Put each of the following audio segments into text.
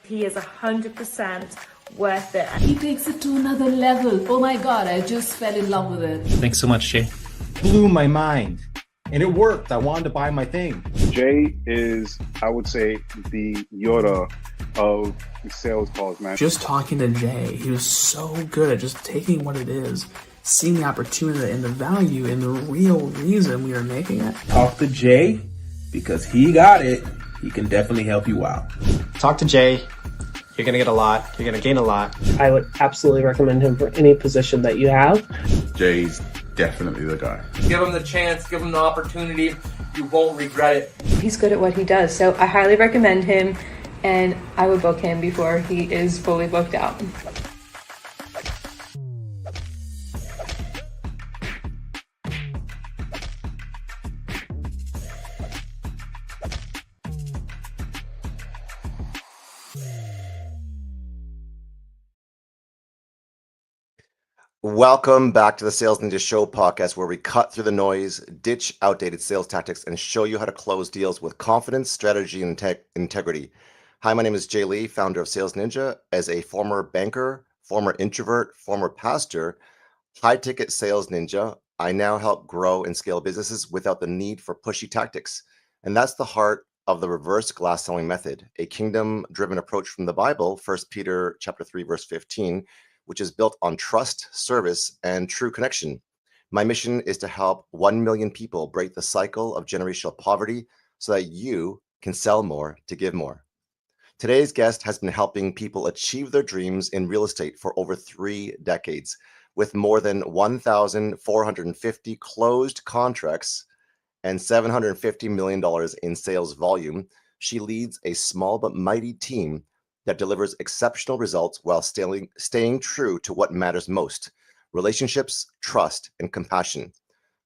He is 100% worth it. He takes it to another level. Oh my God, I just fell in love with it. Thanks so much, Jay. Blew my mind. And it worked. I wanted to buy my thing. Jay is, I would say, the Yoda of sales calls, man. Just talking to Jay, he was so good at just taking what it is, seeing the opportunity and the value and the real reason we are making it. Talk to Jay, because he got it. He can definitely help you out. Talk to Jay. You're going to get a lot. You're going to gain a lot. I would absolutely recommend him for any position that you have. Jay's definitely the guy. Give him the chance, give him the opportunity. You won't regret it. He's good at what he does, so I highly recommend him, and I would book him before he is fully booked out. Welcome back to the Sales Ninja Show podcast, where we cut through the noise, ditch outdated sales tactics, and show you how to close deals with confidence, strategy, and integrity. Hi, my name is Jay Lee, founder of Sales Ninja. As a former banker, former introvert, former pastor, high-ticket sales ninja, I now help grow and scale businesses without the need for pushy tactics. And that's the heart of the reverse glass selling method, a kingdom-driven approach from the Bible, 1 Peter chapter 3, verse 15, which is built on trust, service, and true connection. My mission is to help 1 million people break the cycle of generational poverty so that you can sell more to give more. Today's guest has been helping people achieve their dreams in real estate for over 3 decades. With more than 1,450 closed contracts and $750 million in sales volume, she leads a small but mighty team that delivers exceptional results while staying true to what matters most: relationships, trust, and compassion.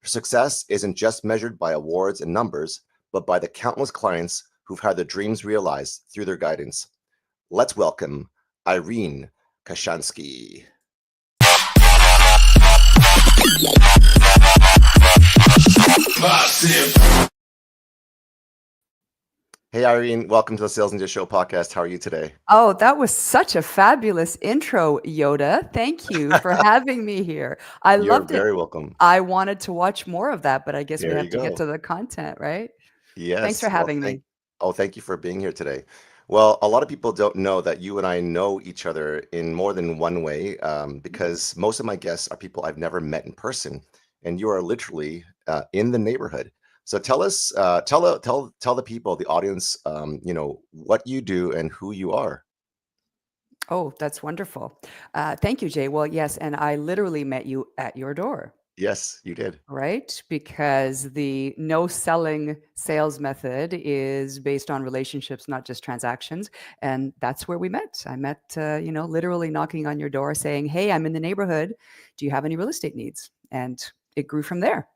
Her success isn't just measured by awards and numbers, but by the countless clients who've had their dreams realized through their guidance. Let's welcome Irene Kaushansky. Hey, Irene, welcome to the Sales Ninja Show podcast. How are you today? Oh, that was such a fabulous intro, Yoda. Thank you for having me here. I loved it. You're very welcome. I wanted to watch more of that, but I guess we There have you to get go. to the content, right? Yes. Thanks for having me. Thank you for being here today. Well, a lot of people don't know that you and I know each other in more than one way, because most of my guests are people I've never met in person, and you are literally in the neighborhood. So tell us, tell the people, the audience, what you do and who you are. Oh, that's wonderful. Thank you, Jay. Well, yes, and I literally met you at your door, Yes, you did. right? Because the no selling sales method is based on relationships, not just transactions. And that's where we met. I met, literally knocking on your door saying, "Hey, I'm in the neighborhood. Do you have any real estate needs?" And it grew from there.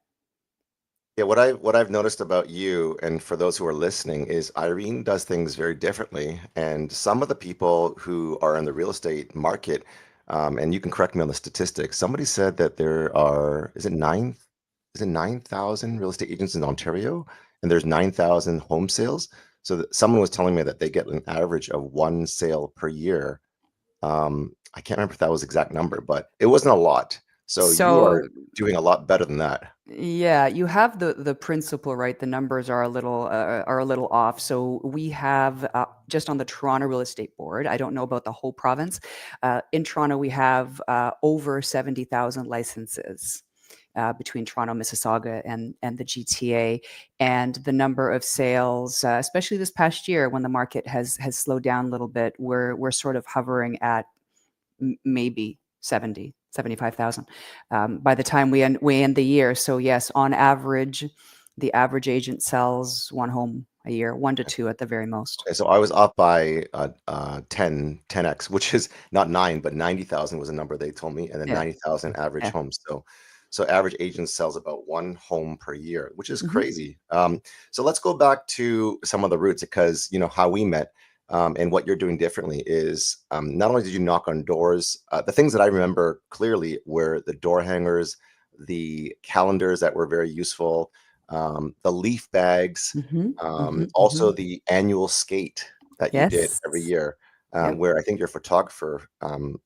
Yeah, what I've noticed about you, and for those who are listening, is Irene does things very differently. And some of the people who are in the real estate market, and you can correct me on the statistics. Somebody said that there are, is it 9,000 real estate agents in Ontario, and there's 9,000 home sales. So someone was telling me that they get an average of 1 sale per year. I can't remember if that was the exact number, but it wasn't a lot. So you are doing a lot better than that. Yeah, you have the principle, right? The numbers are a little off. So we have just on the Toronto Real Estate Board. I don't know about the whole province. In Toronto, we have over 70,000 licenses between Toronto, Mississauga, and the GTA. And the number of sales, especially this past year when the market has slowed down a little bit, we're sort of hovering at maybe 75,000 by the time we end the year. So yes, on average, the average agent sells 1 home a year, 1 to 2 at the very most. Okay, so I was off by 10x, which is not 9, but 90,000 was a number they told me, and then Yeah. 90,000 average Yeah. homes. So average agent sells about 1 home per year, which is Mhm. crazy. So let's go back to some of the roots, because how we met. And what you're doing differently is not only did you knock on doors, the things that I remember clearly were the door hangers, the calendars that were very useful, the leaf bags, also the annual skate that you did every Yes. year. where I think your photographer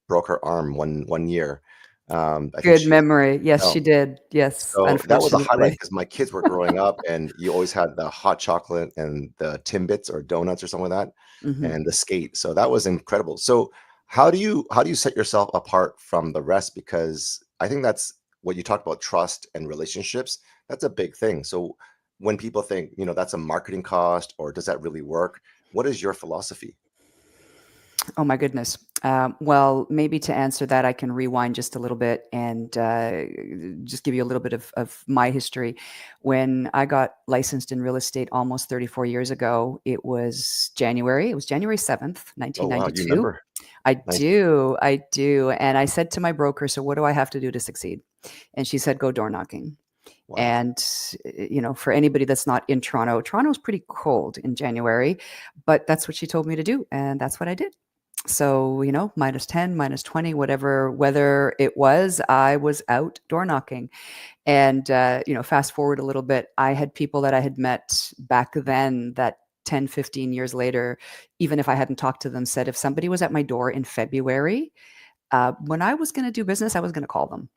broke her arm one year. I think Good she memory. Yes, oh, she did. Yes, so that was a highlight unfortunately. because my kids were growing up, and you always had the hot chocolate and the Timbits or donuts or something like that, Mhm. and the skate. So that was incredible. So how do you set yourself apart from the rest? Because I think that's what you talked about, trust and relationships. That's a big thing. So when people think, that's a marketing cost, or does that really work? What is your philosophy? Oh my goodness. Well, maybe to answer that, I can rewind just a little bit and just give you a little bit of my history. When I got licensed in real estate almost 34 years ago, it was January. It was January 7th, Oh wow, you 1992. remember? I Nice. do. I do. And I said to my broker, so what do I have to do to succeed? And she said, go door knocking. Wow. And, for anybody that's not in Toronto, Toronto's pretty cold in January, but that's what she told me to do. And that's what I did. So, minus 10, minus 20, whatever weather it was, I was out door knocking. And, fast forward a little bit, I had people that I had met back then that 10, 15 years later, even if I hadn't talked to them, said if somebody was at my door in February, when I was going to do business, I was going to call them.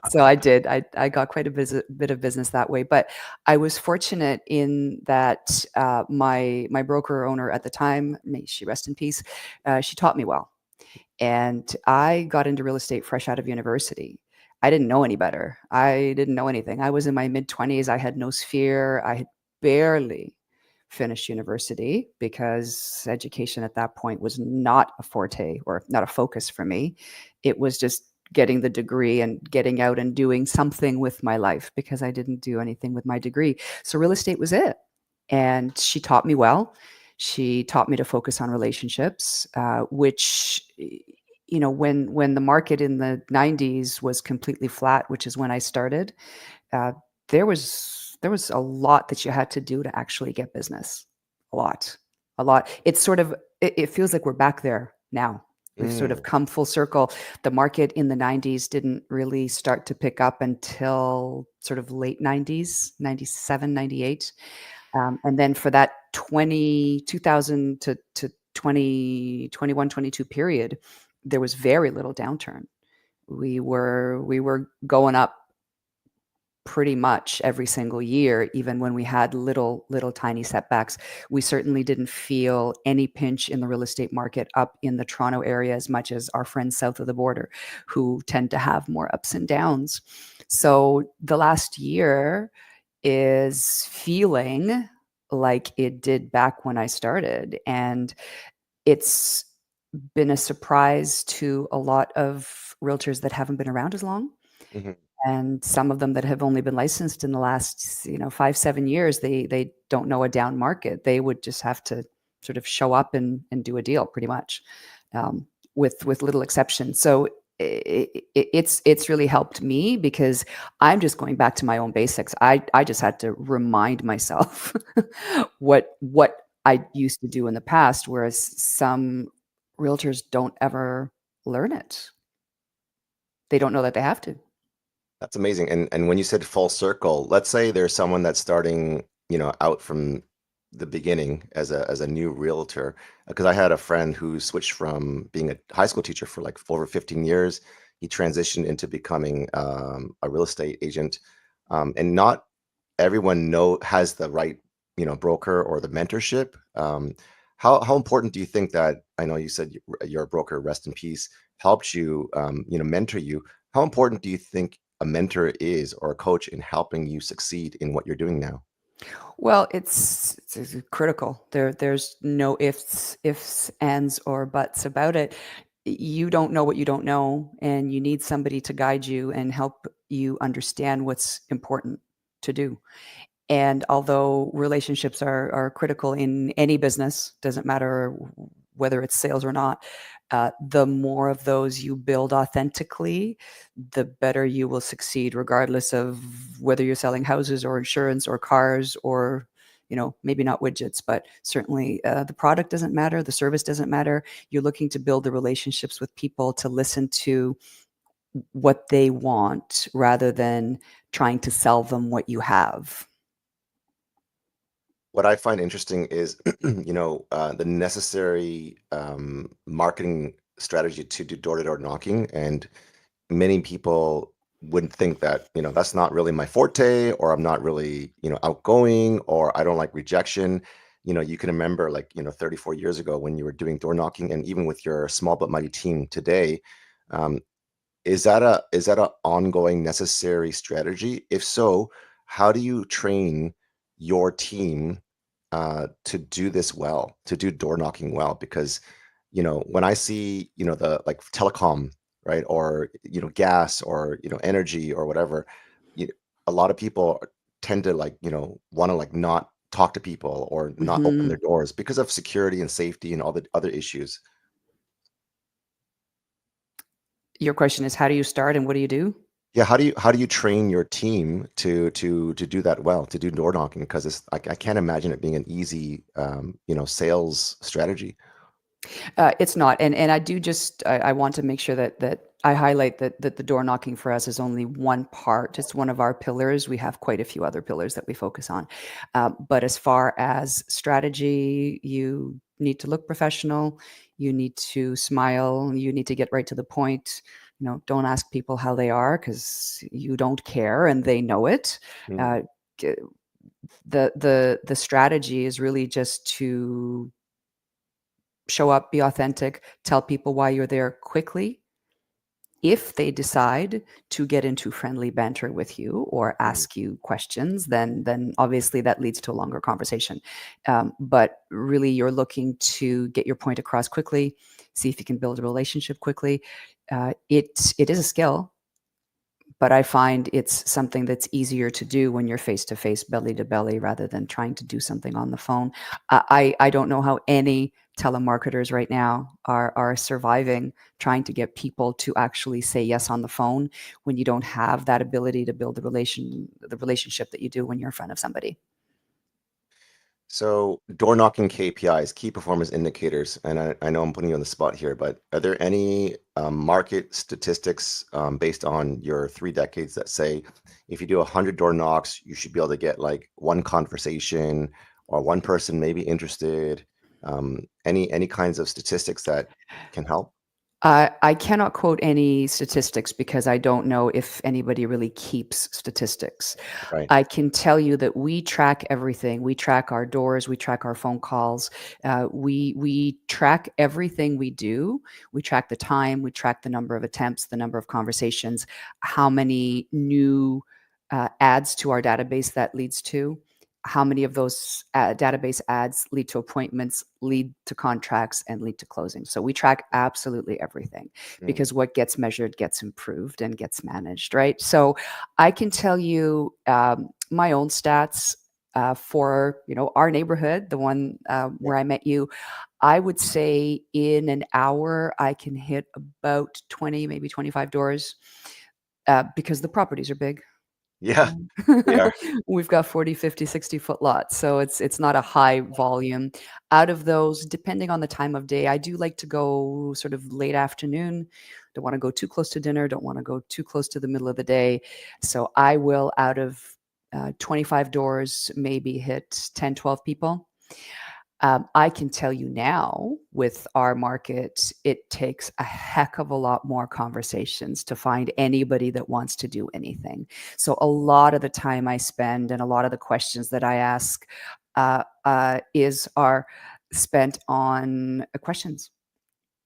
So I did. I got quite a bit of business that way. But I was fortunate in that my broker owner at the time, may she rest in peace, she taught me well. And I got into real estate fresh out of university. I didn't know any better. I didn't know anything. I was in my mid-20s. I had no sphere. I had barely finished university because education at that point was not a forte or not a focus for me. It was just getting the degree and getting out and doing something with my life because I didn't do anything with my degree. So real estate was it. And she taught me well. She taught me to focus on relationships, which when the market in the 90s was completely flat, which is when I started, uh, there was a lot that you had to do to actually get business. A lot. It's sort of it feels like we're back there now. We've sort of Mm. come full circle. The market in the 90s didn't really start to pick up until sort of late 90s, 97, 98. And then for that 2000 to 2021, 22 period, there was very little downturn. We were going up pretty much every single year, even when we had little tiny setbacks. We certainly didn't feel any pinch in the real estate market up in the Toronto area as much as our friends south of the border, who tend to have more ups and downs. So the last year is feeling like it did back when I started. And it's been a surprise to a lot of realtors that haven't been around as long. Mhm. And some of them that have only been licensed in the last, 5, 7 years, they don't know a down market. They would just have to sort of show up and do a deal pretty much, with little exception. So it's really helped me because I'm just going back to my own basics. I just had to remind myself what I used to do in the past, whereas some realtors don't ever learn it. They don't know that they have to. That's amazing. And when you said full circle, let's say there's someone that's starting, out from the beginning as a new realtor. Because I had a friend who switched from being a high school teacher for like over 15 years. He transitioned into becoming a real estate agent. And not everyone has the right, broker or the mentorship. How important do you think that, I know you said your broker, rest in peace, helped you, mentor you. How important do you think a mentor is, or a coach, in helping you succeed in what you're doing now? Well, it's critical. There's no ifs, ands, or buts about it. You don't know what you don't know, and you need somebody to guide you and help you understand what's important to do. And although relationships are critical in any business, doesn't matter whether it's sales or not, the more of those you build authentically, the better you will succeed, regardless of whether you're selling houses or insurance or cars or, maybe not widgets, but certainly the product doesn't matter, the service doesn't matter. You're looking to build the relationships with people to listen to what they want rather than trying to sell them what you have. what I find interesting is, the necessary marketing strategy to do door-to-door knocking, and many people would think that, that's not really my forte, or I'm not really, outgoing, or I don't like rejection. You can remember, like, 34 years ago when you were doing door knocking, and even with your small but mighty team today. um, is that a ongoing necessary strategy? If so, how do you train your team to do this well, to do door knocking well? Because when I see the like telecom, right, or gas, or energy, or whatever, you, a lot of people tend to, like, want to, like, not talk to people or not open their Mhm. doors because of security and safety and all the other issues. Your question is, how do you start and what do you do? Yeah, how do you train your team to do that well, to do door knocking? Because I can't imagine it being an easy sales strategy. It's not, and I do just I want to make sure that I highlight that the door knocking for us is only one part. It's one of our pillars. We have quite a few other pillars that we focus on, but as far as strategy, you need to look professional. You need to smile. You need to get right to the point. Don't ask people how they are because you don't care and they know it. Mm, Uh, g- the strategy is really just to show up, be authentic, tell people why you're there quickly. If they decide to get into friendly banter with you or mm. ask you questions, then obviously that leads to a longer conversation. But really, you're looking to get your point across quickly, see if you can build a relationship quickly. It is a skill, but I find it's something that's easier to do when you're face to face, belly to belly, rather than trying to do something on the phone. I don't know how any telemarketers right now are surviving trying to get people to actually say yes on the phone when you don't have that ability to build the relationship that you do when you're in front of somebody. So door knocking KPIs, key performance indicators, and I know I'm putting you on the spot here, but are there any market statistics based on your 3 decades that say if you do 100 door knocks, you should be able to get like one conversation or one person maybe interested? Any kinds of statistics that can help? I cannot quote any statistics because I don't know if anybody really keeps statistics. Right. I can tell you that we track everything. We track our doors. We track our phone calls. We track everything we do. We track the time. We track the number of attempts, the number of conversations, how many new ads to our database that leads to. How many of those database ads lead to appointments, lead to contracts, and lead to closing? So we track absolutely everything Mm. because what gets measured gets improved and gets managed, right? So I can tell you my own stats for our neighborhood, the one where I met you. I would say in an hour I can hit about 20, maybe 25 doors because the properties are big. Yeah, they are. We've got 40, 50, 60-foot lots, so it's not a high volume. Out of those, depending on the time of day, I do like to go sort of late afternoon. Don't wanna go too close to dinner, don't wanna go too close to the middle of the day. So I will, out of 25 doors, maybe hit 10, 12 people. I can tell you now, with our market, it takes a heck of a lot more conversations to find anybody that wants to do anything. So a lot of the time I spend and a lot of the questions that I ask are spent on questions.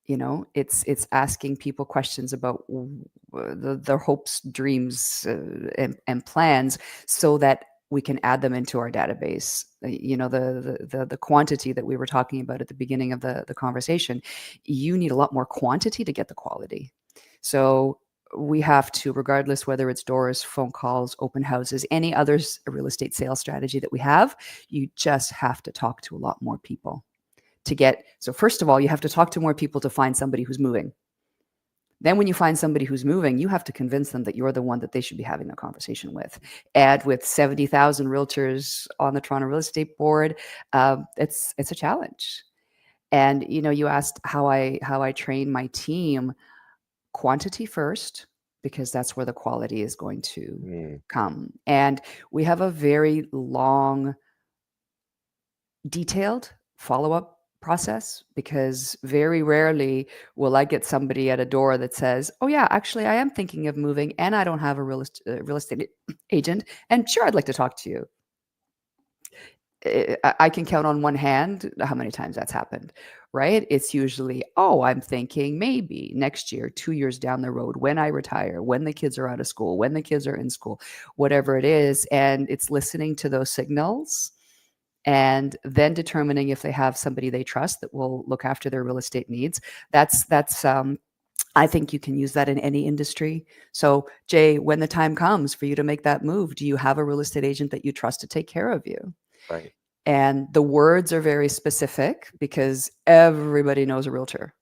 It's asking people questions about their hopes, dreams, and plans, so that we can add them into our database. The quantity that we were talking about at the beginning of the conversation. You need a lot more quantity to get the quality. So we have to, regardless whether it's doors, phone calls, open houses, any other real estate sales strategy that we have, you just have to talk to a lot more people to get. So first of all, you have to talk to more people to find somebody who's moving. Then when you find somebody who's moving, you have to convince them that you're the one that they should be having a conversation with. And with 70,000 realtors on the Toronto Real Estate Board, it's a challenge. And you asked how I train my team. Quantity first, because that's where the quality is going to Mm. come. And we have a very long detailed follow-up process, because very rarely will I get somebody at a door that says, oh yeah, actually I am thinking of moving and I don't have a real estate agent, and sure, I'd like to talk to you. I can count on one hand how many times that's happened, right? It's usually, oh, I'm thinking maybe next year, 2 years down the road, when I retire, when the kids are out of school, when the kids are in school, whatever it is. And it's listening to those signals and then determining if they have somebody they trust that will look after their real estate needs. That's I think you can use that in any industry. So, Jay, when the time comes for you to make that move, do you have a real estate agent that you trust to take care of you? Right. And the words are very specific because everybody knows a realtor.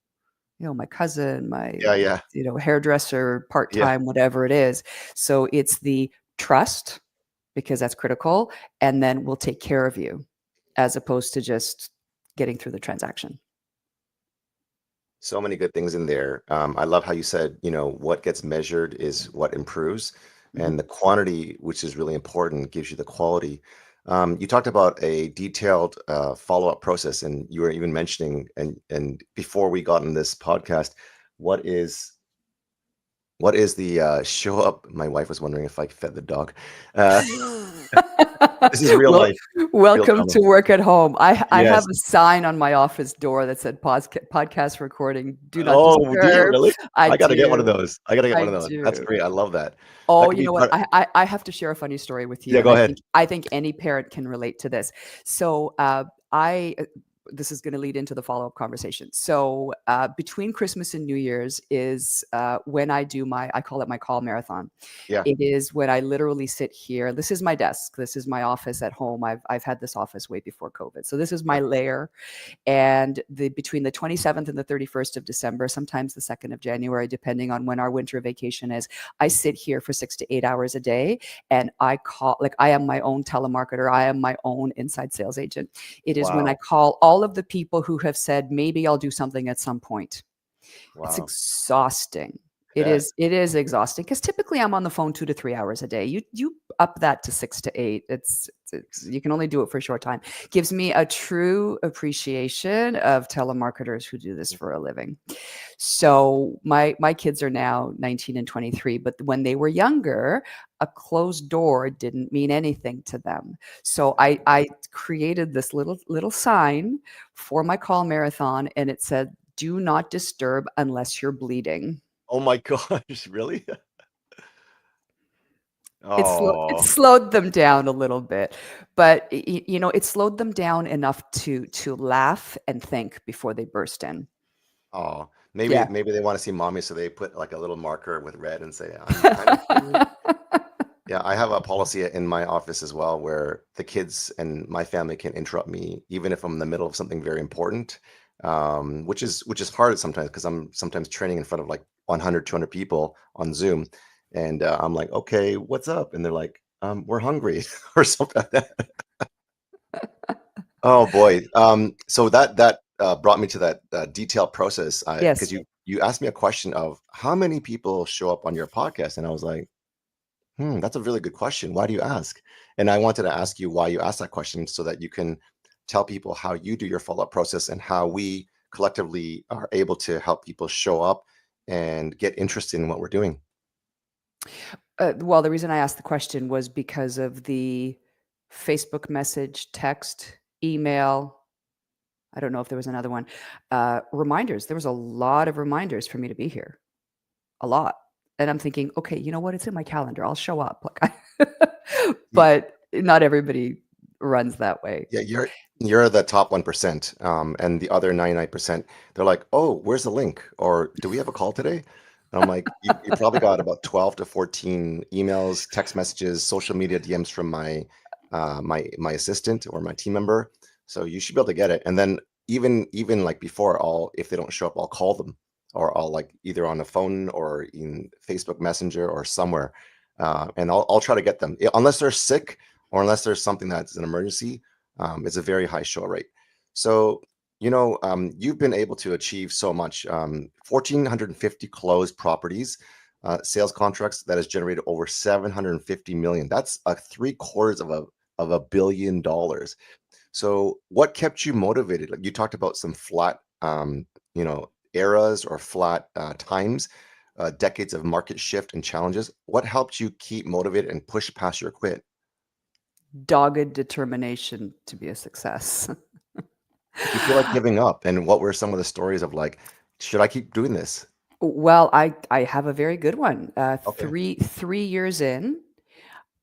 You know, my cousin, my Yeah. hairdresser, part-time, whatever it is. So it's the trust, because that's critical, and then we'll take care of you, as opposed to just getting through the transaction. So many good things in there. I love how you said, what gets measured is what improves, and the quantity, which is really important, gives you the quality. You talked about a detailed follow-up process, and you were even mentioning, and before we got in this podcast, what is the show up? My wife was wondering if I fed the dog. This is real life. Welcome to work at home. I have Yes. a sign on my office door that said podcast recording. Do not Oh, disturb. do you really? I got to get one of do. those. I got to get I one of those. That's do. great. I love that. That Oh, could you be know what? part- I have to share a funny story with you. Yeah, and go ahead. I think any parent can relate to this. So this is going to lead into the follow-up conversation. So between Christmas and New Year's is when I do I call it my call marathon. Yeah. It is when I literally sit here. This is my desk. This is my office at home. I've had this office way before COVID. So this is my lair. And between the 27th and the 31st of December, sometimes the 2nd of January, depending on when our winter vacation is, I sit here for 6 to 8 hours a day, and I am my own telemarketer. I am my own inside sales agent. It is when I call all of the people who have said, maybe I'll do something at some point. Wow. It's exhausting. It is exhausting, because typically I'm on the phone 2 to 3 hours a day. You up that to 6 to 8. It's you can only do it for a short time. Gives me a true appreciation of telemarketers who do this for a living. So my kids are now 19 and 23, but when they were younger, a closed door didn't mean anything to them. So I created this little sign for my call marathon, and it said, "Do not disturb unless you're bleeding." Oh my gosh, really? It slowed them down a little bit, but it slowed them down enough to laugh and think before they burst in. Oh, maybe they want to see mommy, so they put like a little marker with red and say, I'm kind of Yeah, I have a policy in my office as well, where the kids and my family can interrupt me even if I'm in the middle of something very important, which is hard sometimes, because I'm sometimes training in front of like 100, 200 people on Zoom, and I'm like, okay, what's up? And they're like, we're hungry or something like that. Oh boy. So that brought me to that detailed process. Yes. Because you asked me a question of how many people show up on your podcast, and I was like, that's a really good question. Why do you ask? And I wanted to ask you why you asked that question, so that you can tell people how you do your follow-up process and how we collectively are able to help people show up and get interested in what we're doing. Well, the reason I asked the question was because of the Facebook message, text, email. I don't know if there was another one. Reminders. There was a lot of reminders for me to be here. A lot. And I'm thinking, okay, you know what? It's in my calendar. I'll show up. But not everybody runs that way. Yeah, you're the top 1%, and the other 99%, they're like, oh, where's the link? Or do we have a call today? And I'm like, you probably got about 12 to 14 emails, text messages, social media DMs from my assistant or my team member. So you should be able to get it. And then even like before, if they don't show up, I'll call them, or I'll like either on the phone or in Facebook Messenger or somewhere, and I'll try to get them, unless they're sick or unless there's something that's an emergency. It's a very high show rate. So you've been able to achieve so much. 1,450 closed properties, sales contracts that has generated over 750 million. That's $750 million. So what kept you motivated? Like you talked about some flat, eras or flat times, decades of market shift and challenges. What helped you keep motivated and push past your quit? Dogged determination to be a success. Did you feel like giving up? And what were some of the stories of like, should I keep doing this? Well, I have a very good one. Okay. Three years in,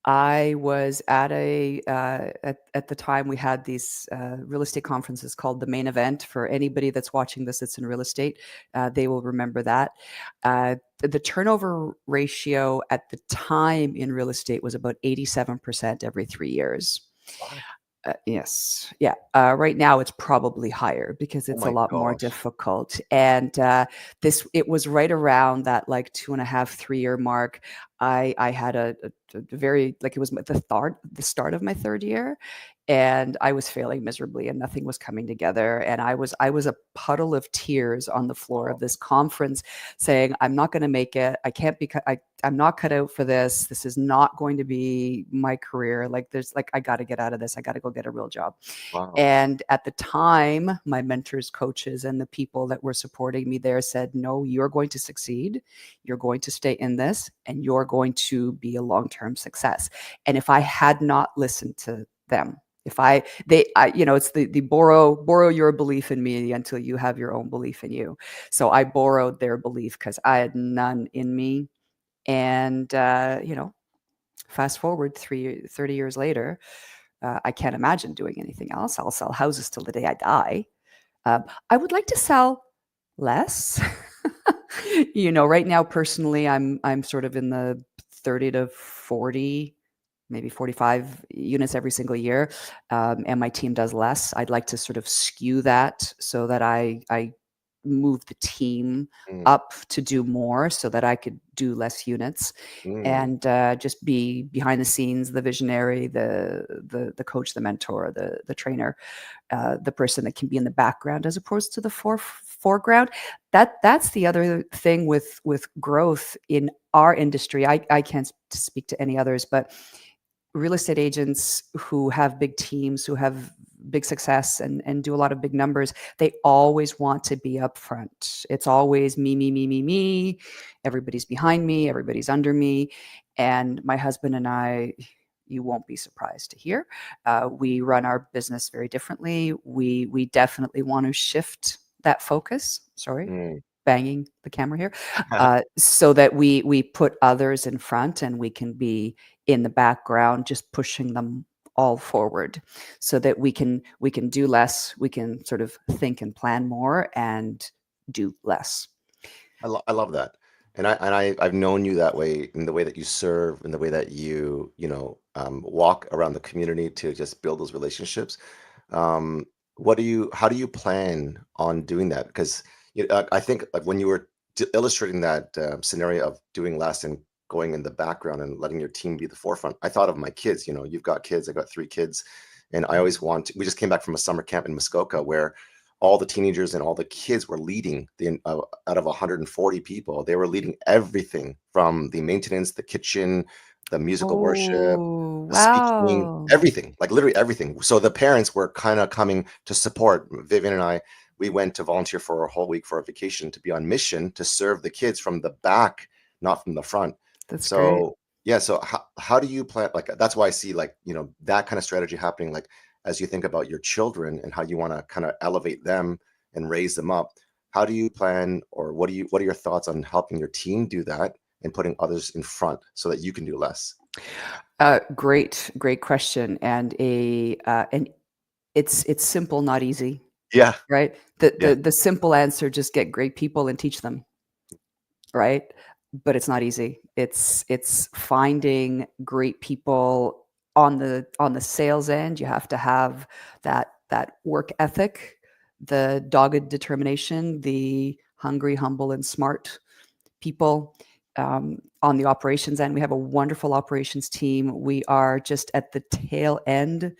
I was at at the time we had these real estate conferences called the Main Event. For anybody that's watching this that's in real estate, they will remember that. The turnover ratio at the time in real estate was about 87% every 3 years. Wow. Yes. Yeah. Right now it's probably higher because Oh it's a my lot more gosh. difficult. And it was right around that like 2.5, 3 year mark. I had a very, like, it was the start of my third year, and I was failing miserably and nothing was coming together. And I was a puddle of tears on the floor of this conference saying, I'm not going to make it. I can't be, I'm not cut out for this. This is not going to be my career. Like I got to get out of this. I got to go get a real job. Wow. And at the time, my mentors, coaches, and the people that were supporting me there said, no, you're going to succeed. You're going to stay in this and you're going to be a long-term success. And if I had not listened to them, it's the borrow your belief in me until you have your own belief in you. So I borrowed their belief because I had none in me. And, fast forward 30 years later, I can't imagine doing anything else. I'll sell houses till the day I die. I would like to sell less. Right now, personally, I'm sort of in the 30 to 40, maybe 45 units every single year, and my team does less. I'd like to sort of skew that so that I move the team up to do more so that I could do less units and just be behind the scenes, the visionary, the coach, the mentor, the trainer, the person that can be in the background as opposed to the foreground. That's the other thing with growth in our industry. I can't speak to any others, but real estate agents who have big teams, who have big success and do a lot of big numbers, they always want to be up front. It's always me, me, me, me, me. Everybody's behind me, everybody's under me. And my husband and I, you won't be surprised to hear, we run our business very differently. We definitely want to shift that focus. Sorry. Banging the camera here, so that we put others in front and we can be in the background, just pushing them all forward, so that we can do less. We can sort of think and plan more and do less. I love that, and I've known you that way, in the way that you serve, in the way that you walk around the community to just build those relationships. How do you plan on doing that? Because I think like when you were illustrating that scenario of doing less and going in the background and letting your team be the forefront, I thought of my kids. You've got kids. I got 3 kids, and I always we just came back from a summer camp in Muskoka where all the teenagers and all the kids were leading out of 140 people. They were leading everything from the maintenance, the kitchen, the musical worship, speaking, Wow. everything, like literally everything. So the parents were kind of coming to support. Vivian and I, we went to volunteer for a whole week for a vacation to be on mission to serve the kids from the back, not from the front. That's So great. yeah, so how do you plan? Like that's why I see like that kind of strategy happening. Like as you think about your children and how you want to kind of elevate them and raise them up. How do you plan, or what are your thoughts on helping your team do that and putting others in front so that you can do less? Great question, and it's simple, not easy. Yeah. Right. The simple answer: just get great people and teach them. Right. But it's not easy. It's finding great people on the sales end. You have to have that work ethic, the dogged determination, the hungry, humble, and smart people. On the operations end, we have a wonderful operations team. We are just at the tail end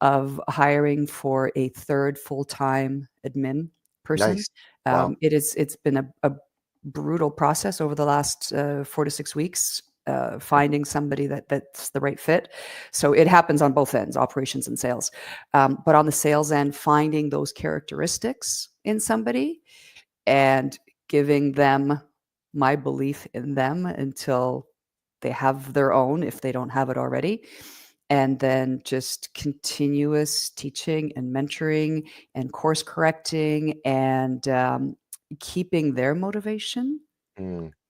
of hiring for a 3rd full-time admin person. Nice. Wow. It's been a brutal process over the last 4 to 6 weeks. finding somebody that's the right fit. So it happens on both ends, operations and sales. But on the sales end, finding those characteristics in somebody and giving them my belief in them until they have their own, if they don't have it already. And then just continuous teaching and mentoring and course correcting and keeping their motivation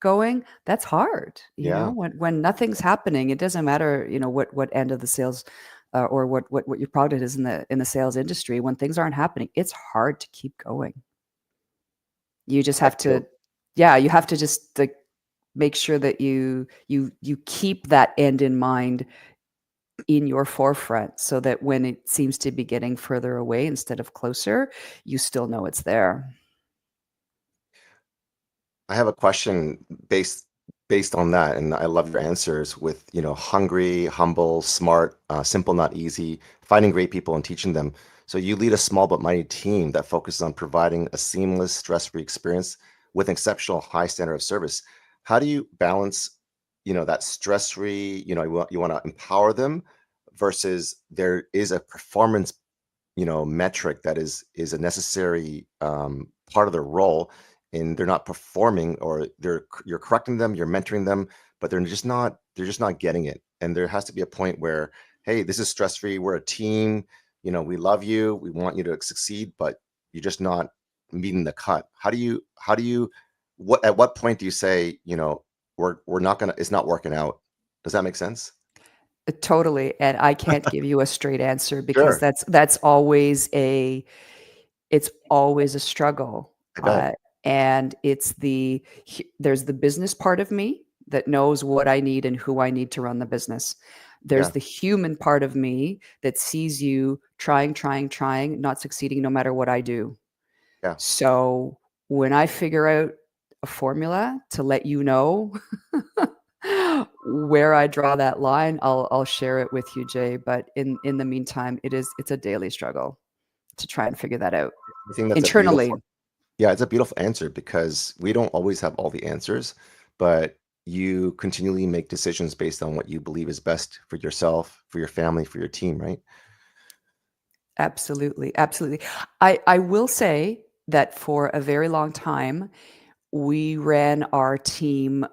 going. That's hard. You know, when nothing's happening, it doesn't matter, you know, what end of the sales or what your product is in the sales industry. When things aren't happening, it's hard to keep going. You just have to, you have to just like make sure that you keep that end in mind in your forefront, so that when it seems to be getting further away instead of closer, you still know it's there. I have a question based on that, and I love your answers with, you know, hungry, humble, smart, simple, not easy, finding great people and teaching them. So you lead a small but mighty team that focuses on providing a seamless, stress-free experience with exceptional high standard of service. How do you balance, you know, that stress-free, you know, you want to empower them versus there is a performance, you know, metric that is a necessary part of their role, and they're not performing, or you're correcting them, you're mentoring them, but they're just not getting it. And there has to be a point where, hey, this is stress-free, we're a team, you know, we love you, we want you to succeed, but you're just not meeting the cut. How do you at what point do you say, you know, we're not gonna, it's not working out? Does that make sense? Totally. And I can't give you a straight answer because that's always it's always a struggle. And there's the business part of me that knows what I need and who I need to run the business. There's the human part of me that sees you trying, not succeeding no matter what I do. So when I figure out a formula to let you know where I draw that line, I'll share it with you, Jay. But in the meantime, it's a daily struggle to try and figure that out I think that's internally. It's a beautiful answer, because we don't always have all the answers, but you continually make decisions based on what you believe is best for yourself, for your family, for your team, right? Absolutely. Absolutely. I will say that for a very long time, we ran our team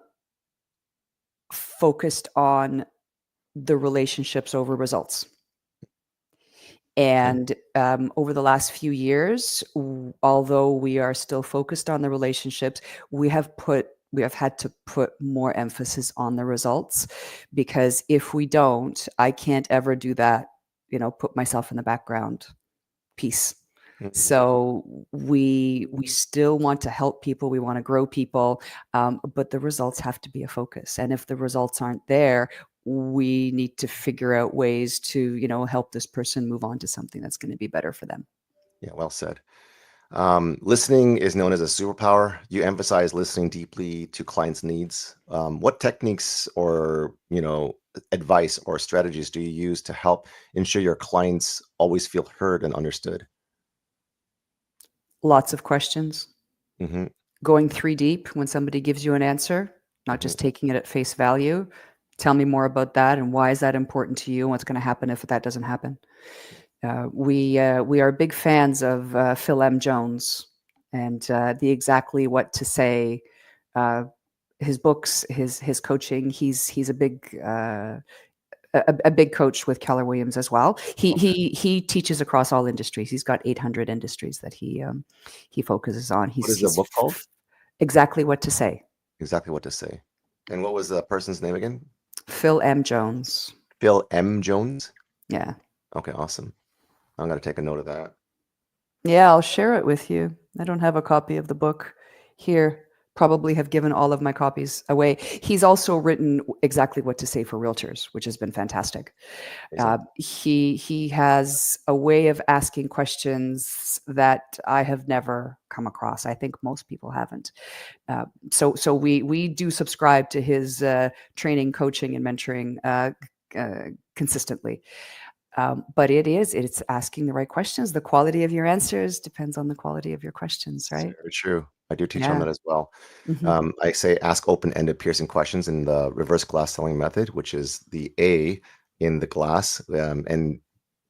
focused on the relationships over results. And over the last few years, although we are still focused on the relationships, we have had to put more emphasis on the results, because if we don't, I can't ever do that, you know, put myself in the background piece. So we still want to help people, we want to grow people, but the results have to be a focus. And if the results aren't there, we need to figure out ways to, you know, help this person move on to something that's going to be better for them. Yeah, well said. Listening is known as a superpower. You emphasize listening deeply to clients' needs. What techniques or, you know, advice or strategies do you use to help ensure your clients always feel heard and understood? Lots of questions. Going 3 deep when somebody gives you an answer, not just taking it at face value. Tell me more about that, and why is that important to you, and what's going to happen if that doesn't happen. We are big fans of Phil M. Jones and the Exactly What to Say, his books, his coaching. He's a big coach with Keller Williams as well. He teaches across all industries. He's got 800 industries that he focuses on. What is the book called? Exactly What to Say. Exactly What to Say. And what was the person's name again? Phil M. Jones. Phil M. Jones? Yeah. Okay, awesome. I'm going to take a note of that. Yeah, I'll share it with you. I don't have a copy of the book here. Probably have given all of my copies away. He's also written Exactly What to Say for Realtors, which has been fantastic. He has a way of asking questions that I have never come across. I think most people haven't. So we do subscribe to his training, coaching, and mentoring consistently. But it's asking the right questions. The quality of your answers depends on the quality of your questions, right? Very true. I do teach on Yeah. that as well. Mm-hmm. I say ask open-ended piercing questions in the reverse glass selling method, which is the A in the glass, and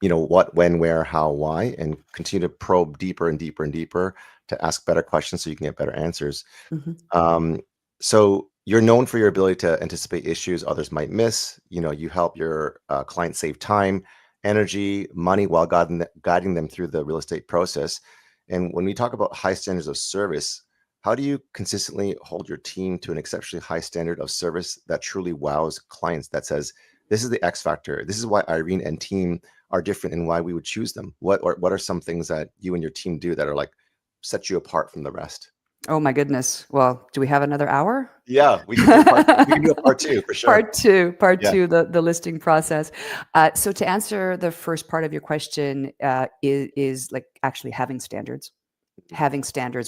what, when, where, how, why, and continue to probe deeper and deeper and deeper to ask better questions so you can get better answers. Mm-hmm. So you're known for your ability to anticipate issues others might miss. You help your clients save time, energy, money while guiding them through the real estate process. And when we talk about high standards of service, how do you consistently hold your team to an exceptionally high standard of service that truly wows clients, that says, this is the X factor. This is why Irene and team are different and why we would choose them? What are some things that you and your team do that are like set you apart from the rest? Oh my goodness. Well, do we have another hour? Yeah, we can do a part two for sure. Part Yeah. two, the listing process. So to answer the first part of your question, is like actually having standards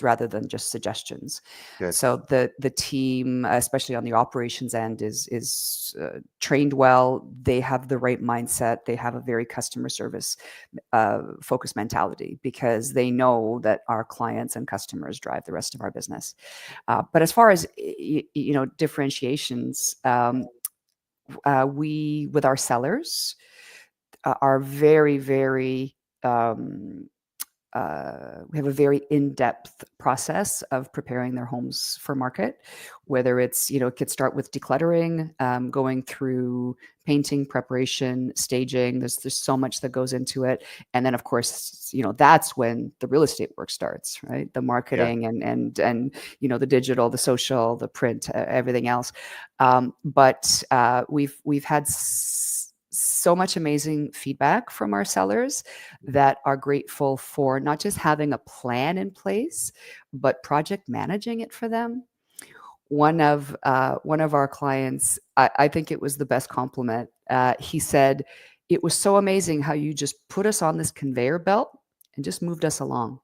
rather than just suggestions. Good. So the team, especially on the operations end, is trained well. They have the right mindset. They have a very customer service focused mentality because they know that our clients and customers drive the rest of our business. But as far as differentiations, we with our sellers are very, very we have a very in-depth process of preparing their homes for market, whether it's, it could start with decluttering, going through painting, preparation, staging. There's so much that goes into it. And then of course, that's when the real estate work starts, right? The marketing and the digital, the social, the print, everything else. But we've had so much amazing feedback from our sellers that are grateful for not just having a plan in place, but project managing it for them. One of our clients, I think it was the best compliment. He said, "It was so amazing how you just put us on this conveyor belt and just moved us along.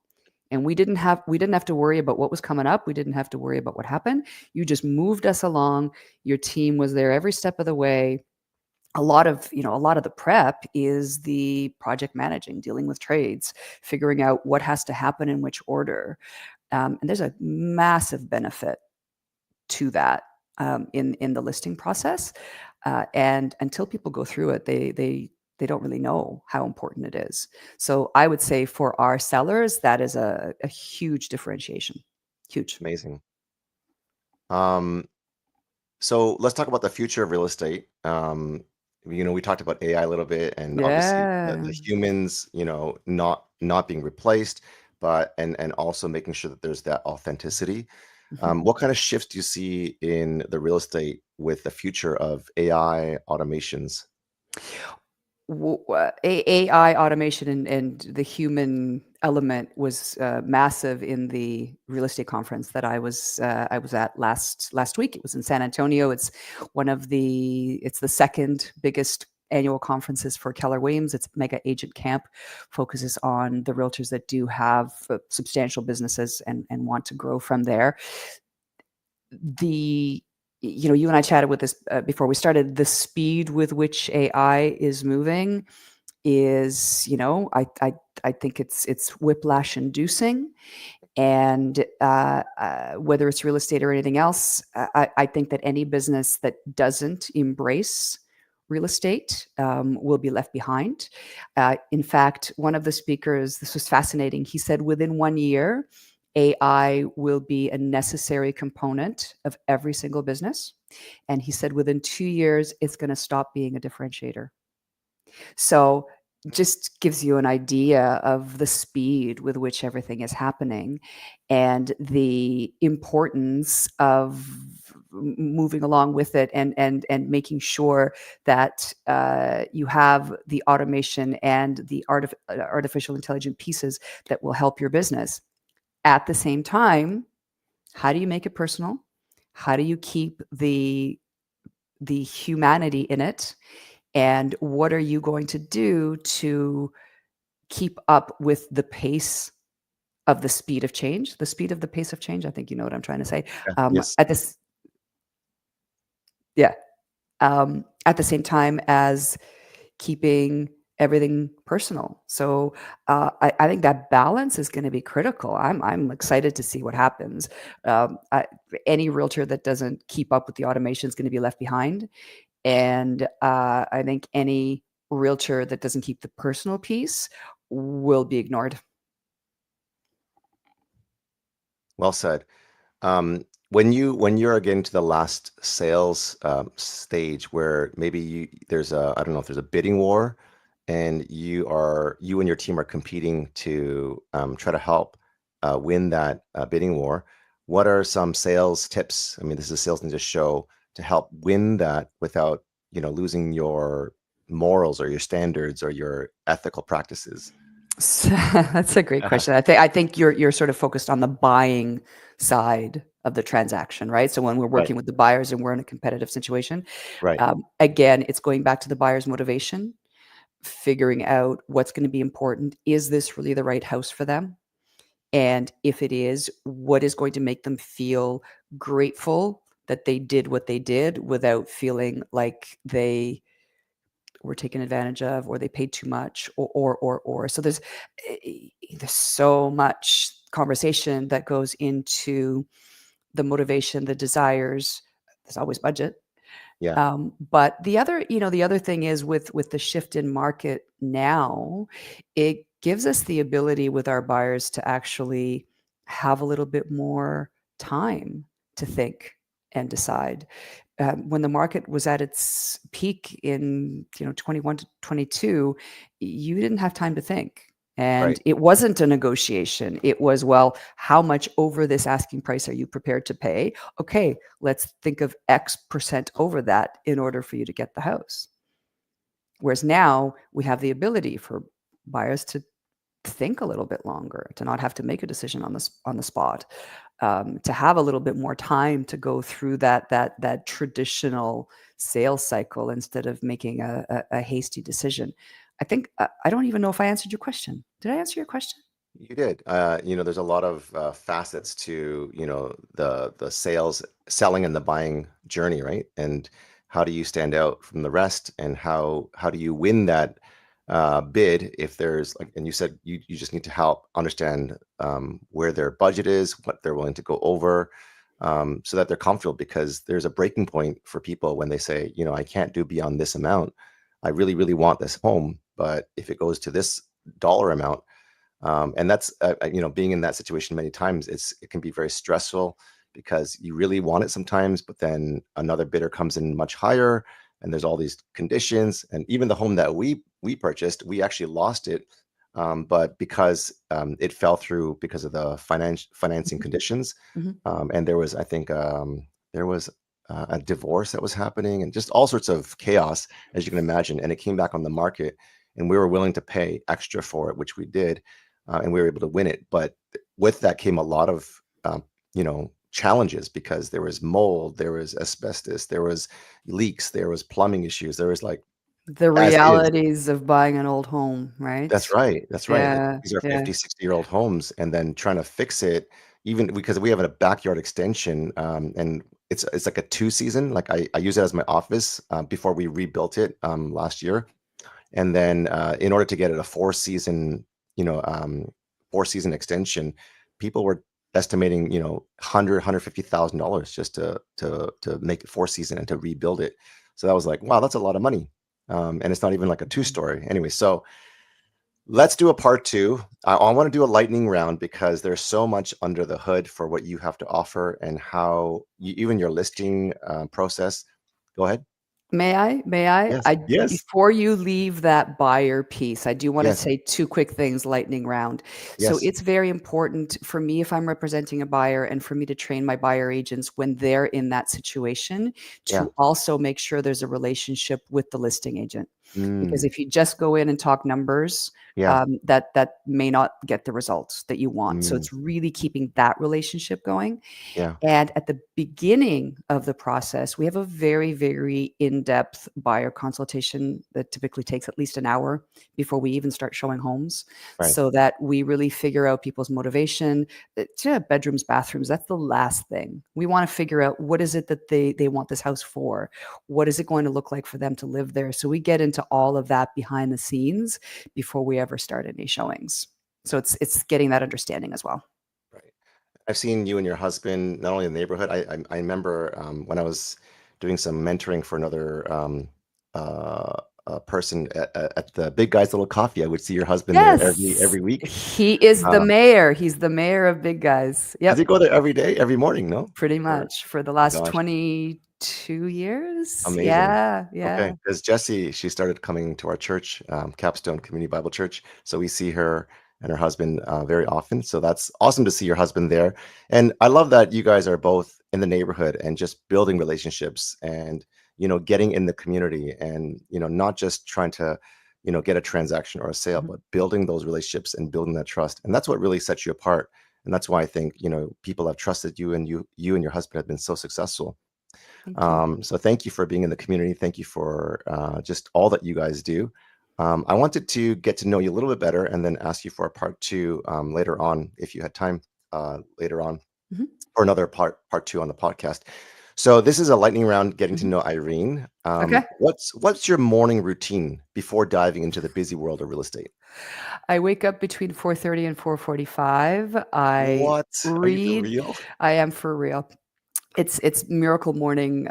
And we didn't have to worry about what was coming up. We didn't have to worry about what happened. You just moved us along. Your team was there every step of the way." A lot of the prep is the project managing, dealing with trades, figuring out what has to happen in which order. And there's a massive benefit to that in the listing process. And until people go through it, they don't really know how important it is. So I would say for our sellers, that is a huge differentiation. Huge. Amazing. So let's talk about the future of real estate. We talked about AI a little bit, and obviously the humans, not being replaced, but and also making sure that there's that authenticity. What kind of shifts do you see in the real estate with the future of AI automations? AI automation and the human element was massive in the real estate conference that I was at last week. It was in San Antonio. It's the second biggest annual conferences for Keller Williams. It's Mega Agent Camp, focuses on the realtors that do have substantial businesses and want to grow from there. You and I chatted with this before we started. The speed with which AI is moving is, I think it's whiplash inducing. And whether it's real estate or anything else, I think that any business that doesn't embrace real estate will be left behind. In fact, one of the speakers, this was fascinating. He said within 1 year, AI will be a necessary component of every single business. And he said within 2 years, it's going to stop being a differentiator. So just gives you an idea of the speed with which everything is happening and the importance of moving along with it and making sure that you have the automation and the artificial intelligence pieces that will help your business. At the same time, how do you make it personal? How do you keep the humanity in it? And what are you going to do to keep up with the pace of the speed of change? The speed of the pace of change. I think you know what I'm trying to say. Yes. At the same time as keeping everything personal. So I think that balance is going to be critical. I'm excited to see what happens. Any realtor that doesn't keep up with the automation is going to be left behind. And I think any realtor that doesn't keep the personal piece will be ignored. Well said. When you're getting to the last sales stage where maybe there's a, I don't know if there's a bidding war, and you and your team are competing to try to help win that bidding war, what are some sales tips? I mean, this is a Sales Ninja show to help win that without losing your morals or your standards or your ethical practices. That's a great question. I think you're sort of focused on the buying side of the transaction, right? So when we're working with the buyers and we're in a competitive situation, right? Again, it's going back to the buyer's motivation, figuring out what's going to be important. Is this really the right house for them? And if it is, what is going to make them feel grateful that they did what they did without feeling like they were taken advantage of, or they paid too much, or. So there's so much conversation that goes into the motivation, the desires. There's always budget. Yeah. But the other thing is with the shift in market now, it gives us the ability with our buyers to actually have a little bit more time to think and decide. When the market was at its peak in 21 to 22, you didn't have time to think. And it wasn't a negotiation. It was, well, how much over this asking price are you prepared to pay? Okay, let's think of X percent over that in order for you to get the house. Whereas now we have the ability for buyers to think a little bit longer, to not have to make a decision on the spot, to have a little bit more time to go through that traditional sales cycle instead of making a hasty decision. I think I don't even know if I answered your question. Did I answer your question? You did. There's a lot of facets to the selling and the buying journey, right? And how do you stand out from the rest, and how do you win that bid if there's and you said you just need to help understand where their budget is, what they're willing to go over, so that they're comfortable, because there's a breaking point for people when they say, I can't do beyond this amount. I really, really want this home, but if it goes to this dollar amount, and that's being in that situation many times, it can be very stressful, because you really want it sometimes, but then another bidder comes in much higher, and there's all these conditions. And even the home that we purchased, we actually lost it, but because it fell through because of the financing conditions. And there was, I think, there was a divorce that was happening, and just all sorts of chaos, as you can imagine. And it came back on the market, and we were willing to pay extra for it, which we did, and we were able to win it. But with that came a lot of challenges, because there was mold, there was asbestos, there was leaks, there was plumbing issues, there was the realities of buying an old home, right? That's right. Yeah, These are 50, 60-year-old homes, and then trying to fix it, even because we have a backyard extension, and it's like a 2-season. Like I use it as my office before we rebuilt it last year. And then in order to get it a 4-season, 4-season extension, people were estimating, $150,000 just to make it 4-season and to rebuild it. So that was like, wow, that's a lot of money. And it's not even like a 2-story. Anyway, so let's do a part 2. I want to do a lightning round, because there's so much under the hood for what you have to offer, and how even your listing process. Go ahead. May I? Yes. Before you leave that buyer piece, I do want to Yes. say 2 quick things, lightning round. So Yes. it's very important for me, if I'm representing a buyer, and for me to train my buyer agents when they're in that situation, to also make sure there's a relationship with the listing agent. Because if you just go in and talk numbers, that may not get the results that you want. So it's really keeping that relationship going. And at the beginning of the process, we have a very, very in-depth buyer consultation that typically takes at least an hour before we even start showing homes, so that we really figure out people's motivation. Bedrooms, bathrooms, that's the last thing. We want to figure out, what is it that they want this house for? What is it going to look like for them to live there? So we get into into all of that behind the scenes before we ever start any showings. So it's getting that understanding as well. Right. I've seen you and your husband not only in the neighborhood. I remember when I was doing some mentoring for another person at the Big Guys Little Coffee. I would see your husband there every week. He is the mayor. He's the mayor of Big Guys. Yep. Does he go there every day, every morning? No, pretty much for the last 22 years. Amazing. Yeah. Okay, because Jessie, she started coming to our church, Capstone Community Bible Church. So we see her and her husband very often. So that's awesome to see your husband there. And I love that you guys are both in the neighborhood and just building relationships and, getting in the community and, not just trying to, get a transaction or a sale, but building those relationships and building that trust. And that's what really sets you apart. And that's why I think, people have trusted you and you and your husband have been so successful. So thank you for being in the community. Thank you for just all that you guys do. I wanted to get to know you a little bit better and then ask you for a part two later on, if you had time later on, or another part two on the podcast. So this is a lightning round, getting to know Irene. Okay. What's your morning routine before diving into the busy world of real estate? I wake up between 4:30 and 4:45. I What? read. Are you for real? I am for real. It's miracle morning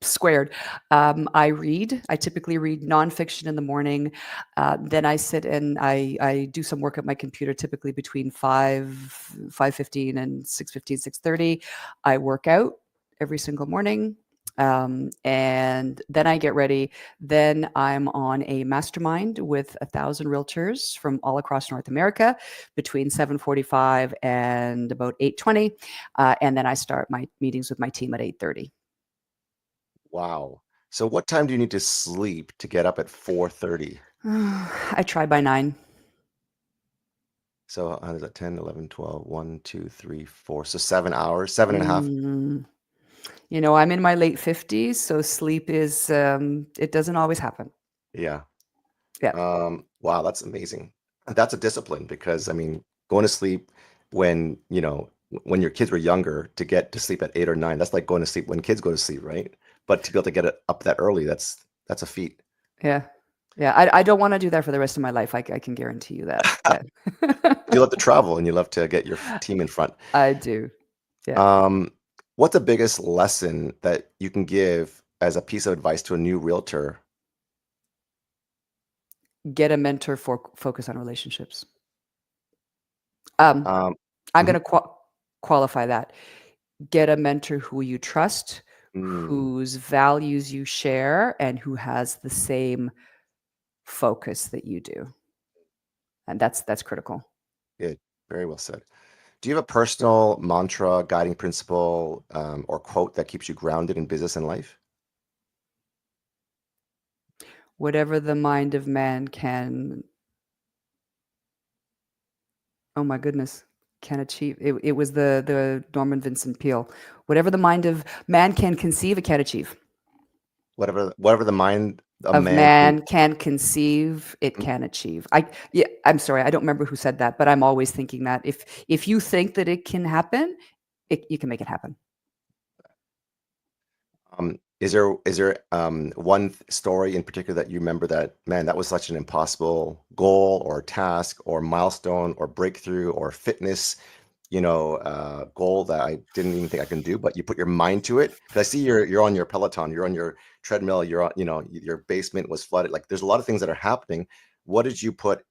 squared. I read. I typically read nonfiction in the morning. Then I sit and I do some work at my computer, typically between 5:15 and 6:15, 6:30. I work out every single morning. And then I get ready. Then I'm on a mastermind with 1,000 realtors from all across North America between 7:45 and about 8:20. And then I start my meetings with my team at 8:30. Wow. So what time do you need to sleep to get up at 4:30? I try by 9. So is that 10, 11, 12, 1, 2, 3, 4. So 7 hours, 7.5. I'm in my late 50s, so sleep is, it doesn't always happen. Yeah. Yeah. Wow, that's amazing. That's a discipline because, going to sleep when your kids were younger, to get to sleep at 8 or 9, that's like going to sleep when kids go to sleep, right? But to be able to get it up that early, that's a feat. Yeah. I don't want to do that for the rest of my life. I can guarantee you that. Yeah. You love to travel and you love to get your team in front. I do. Yeah. What's the biggest lesson that you can give as a piece of advice to a new realtor? Get a mentor for focus on relationships. I'm going to qualify that. Get a mentor who you trust, whose values you share, and who has the same focus that you do. And that's critical. Good. Very well said. Do you have a personal mantra, guiding principle, or quote that keeps you grounded in business and life? Whatever the mind of man can, oh my goodness, can achieve. It was the Norman Vincent Peale. Whatever the mind of man can conceive, it can achieve. Whatever the mind of man can conceive, it can achieve. I'm sorry, I don't remember who said that, but I'm always thinking that if you think that it can happen, you can make it happen. Is there one story in particular that you remember that, man, that was such an impossible goal or task or milestone or breakthrough or fitness, goal that I didn't even think I can do, but you put your mind to it? Because I see you're on your Peloton, you're on your treadmill, you're on, your basement was flooded. Like, there's a lot of things that are happening. What did you put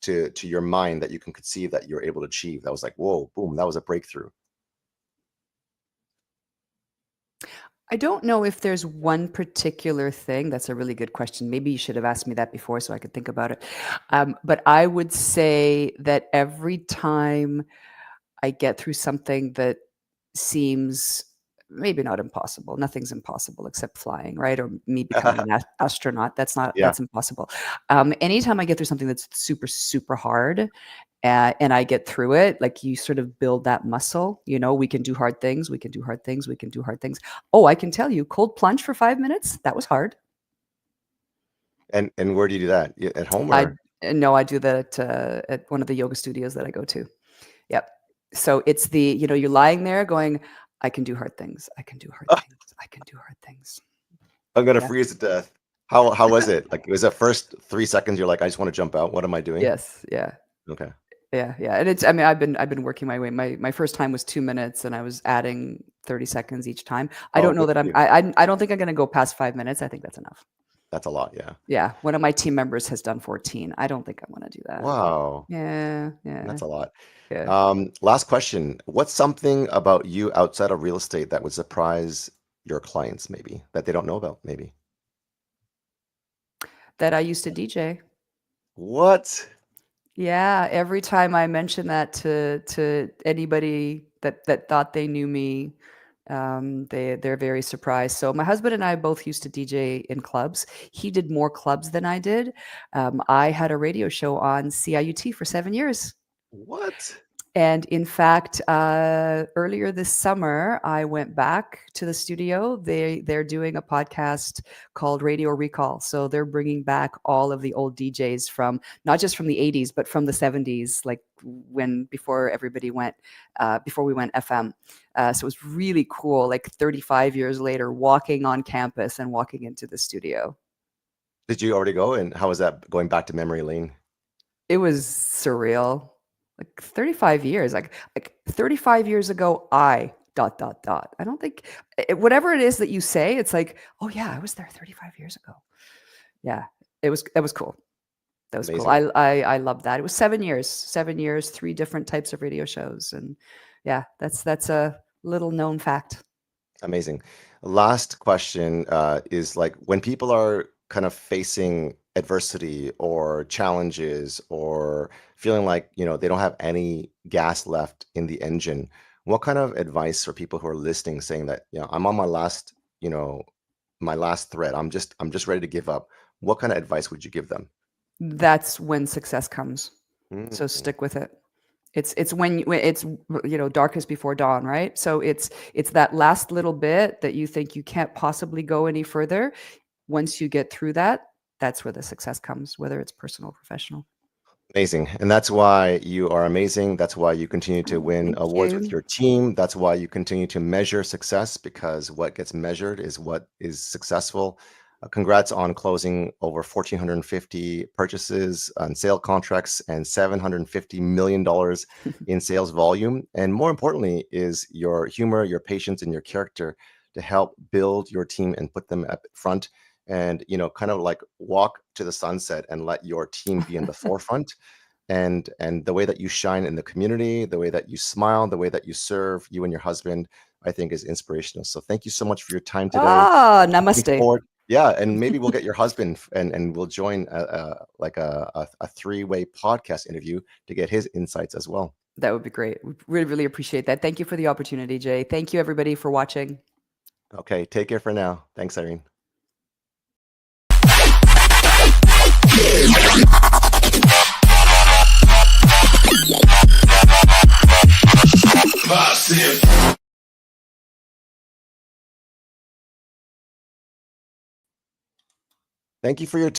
to your mind that you can conceive that you're able to achieve? That was like, whoa, boom, that was a breakthrough. I don't know if there's one particular thing. That's a really good question. Maybe you should have asked me that before so I could think about it. But I would say that every time I get through something that seems maybe not impossible. Nothing's impossible except flying, right? Or me becoming an astronaut. That's impossible. Anytime I get through something that's super, super hard, and I get through it, like, you sort of build that muscle. We can do hard things. We can do hard things. We can do hard things. Oh, I can tell you, cold plunge for 5 minutes. That was hard. And where do you do that? At home? Or? No, I do that at one of the yoga studios that I go to. Yep. So it's you're lying there going, I can do hard things. I can do hard things. I can do hard things. I'm going to freeze to death. How was it? Like, it was the first 3 seconds you're like, I just want to jump out. What am I doing? Yes. Yeah. Okay. Yeah. And it's, I mean, I've been working my way. My first time was 2 minutes, and I was adding 30 seconds each time. I don't know that I don't think I'm going to go past 5 minutes. I think that's enough. That's a lot. Yeah. Yeah. One of my team members has done 14. I don't think I'm going to do that. Wow. Yeah. That's a lot. Yeah. Last question. What's something about you outside of real estate that would surprise your clients, maybe, that they don't know about, maybe? That I used to DJ. What? Yeah, every time I mention that to anybody that thought they knew me, they're very surprised. So my husband and I both used to DJ in clubs. He did more clubs than I did. I had a radio show on CIUT for 7 years. What? And in fact, earlier this summer, I went back to the studio. They're doing a podcast called Radio Recall. So they're bringing back all of the old DJs from not just from the 80s, but from the 70s, like before we went FM. So it was really cool. Like 35 years later, walking on campus and walking into the studio. Did you already go? And how was that going back to memory lane? It was surreal. Like 35 years, like 35 years ago, I ... I don't think whatever it is that you say, it's like, oh yeah, I was there 35 years ago. Yeah, that was cool. That was cool. I loved that. It was 7 years, 3 different types of radio shows, and yeah, that's a little known fact. Amazing. Last question is, like, when people are kind of facing adversity or challenges or feeling like, they don't have any gas left in the engine, what kind of advice for people who are listening, saying that, I'm on my last thread, I'm just ready to give up? What kind of advice would you give them? That's when success comes. So stick with it. It's when it's darkest before dawn, right? So it's that last little bit that you think you can't possibly go any further. Once you get through that, that's where the success comes, whether it's personal or professional. Amazing. And that's why you are amazing. That's why you continue to win awards with your team. That's why you continue to measure success, because what gets measured is what is successful. Congrats on closing over 1,450 purchases on sale contracts and $750 million in sales volume. And more importantly is your humor, your patience, and your character to help build your team and put them up front, and kind of like walk to the sunset and let your team be in the forefront. And the way that you shine in the community, the way that you smile, the way that you serve, you and your husband, I think is inspirational. So thank you so much for your time today. Namaste. Yeah, and maybe we'll get your husband and we'll join a 3-way podcast interview to get his insights as well. That would be great. We really, really appreciate that. Thank you for the opportunity, Jay. Thank you, everybody, for watching. Okay, take care for now. Thanks, Irene. Thank you for your time.